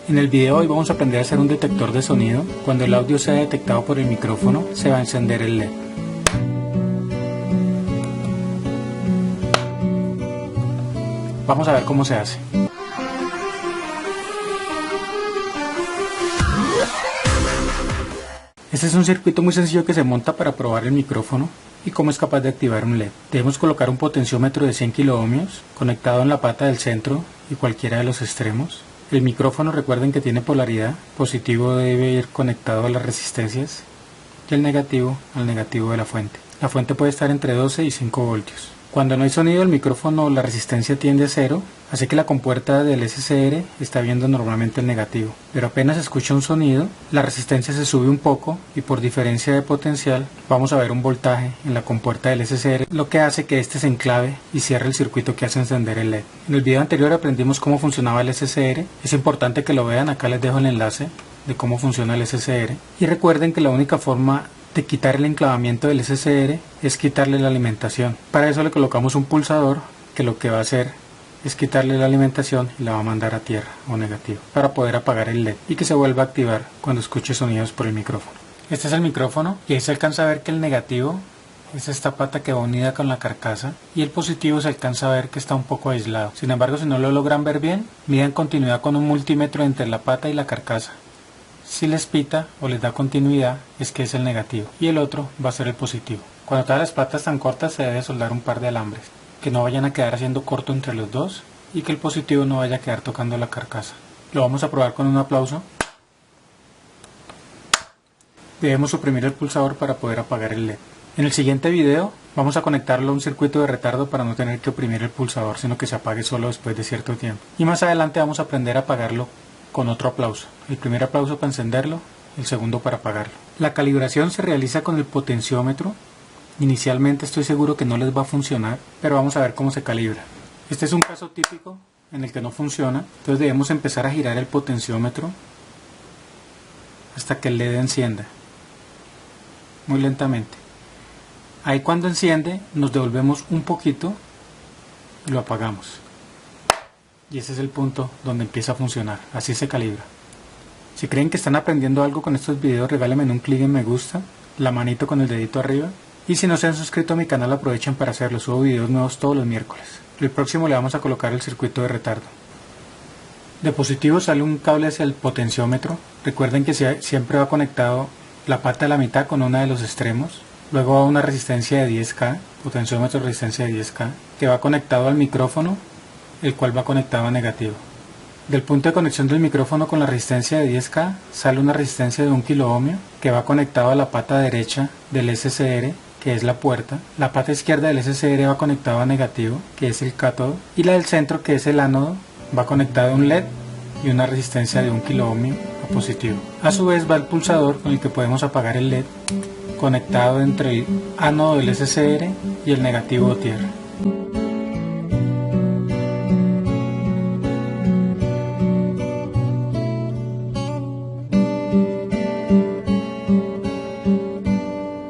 En el video hoy vamos a aprender a hacer un detector de sonido. Cuando el audio sea detectado por el micrófono, se va a encender el LED. Vamos a ver cómo se hace. Este es un circuito muy sencillo que se monta para probar el micrófono y cómo es capaz de activar un LED. Debemos colocar un potenciómetro de 100 kiloohmios conectado en la pata del centro y cualquiera de los extremos. El micrófono, recuerden que tiene polaridad, positivo debe ir conectado a las resistencias y el negativo al negativo de la fuente. La fuente puede estar entre 12 y 5 voltios. Cuando no hay sonido el micrófono, la resistencia tiende a 0, así que la compuerta del SSR está viendo normalmente el negativo. Pero apenas escucha un sonido, la resistencia se sube un poco y por diferencia de potencial vamos a ver un voltaje en la compuerta del SSR, lo que hace que este se enclave y cierre el circuito que hace encender el LED. En el video anterior aprendimos cómo funcionaba el SSR, es importante que lo vean, acá les dejo el enlace de cómo funciona el SSR. Y recuerden que la única forma de quitar el enclavamiento del SSR es quitarle la alimentación. Para eso le colocamos un pulsador que lo que va a hacer es quitarle la alimentación y la va a mandar a tierra o negativo para poder apagar el LED y que se vuelva a activar cuando escuche sonidos por el micrófono. Este es el micrófono y ahí se alcanza a ver que el negativo es esta pata que va unida con la carcasa y el positivo se alcanza a ver que está un poco aislado. Sin embargo, si no lo logran ver bien, midan continuidad con un multímetro entre la pata y la carcasa. Si les pita o les da continuidad es que es el negativo y el otro va a ser el positivo. Cuando todas las patas están cortas se debe soldar un par de alambres que no vayan a quedar haciendo corto entre los dos y que el positivo no vaya a quedar tocando la carcasa. Lo vamos a probar con un aplauso. Debemos suprimir el pulsador para poder apagar el LED. En el siguiente video vamos a conectarlo a un circuito de retardo para no tener que oprimir el pulsador, sino que se apague solo después de cierto tiempo. Y más adelante vamos a aprender a apagarlo con otro aplauso. El primer aplauso para encenderlo, el segundo para apagarlo. La calibración se realiza con el potenciómetro. Inicialmente estoy seguro que no les va a funcionar, pero vamos a ver cómo se calibra. Este es un caso típico en el que no funciona, entonces debemos empezar a girar el potenciómetro hasta que el LED encienda, muy lentamente. Ahí cuando enciende nos devolvemos un poquito y lo apagamos. Y ese es el punto donde empieza a funcionar, así se calibra. Si creen que están aprendiendo algo con estos videos, regálenme un clic en me gusta, la manito con el dedito arriba. Y si no se han suscrito a mi canal, aprovechen para hacerlo, subo videos nuevos todos los miércoles. El próximo le vamos a colocar el circuito de retardo. De positivo sale un cable hacia el potenciómetro. Recuerden que siempre va conectado la pata de la mitad con una de los extremos. Luego va una resistencia de 10K, potenciómetro resistencia de 10K, que va conectado al micrófono, el cual va conectado a negativo. Del punto de conexión del micrófono con la resistencia de 10K sale una resistencia de 1 kiloohmio que va conectado a la pata derecha del SSR, que es la puerta. La pata izquierda del SSR va conectado a negativo, que es el cátodo, y la del centro, que es el ánodo, va conectado a un LED y una resistencia de 1 kiloohmio a positivo. A su vez va el pulsador con el que podemos apagar el LED, conectado entre el ánodo del SSR y el negativo o tierra.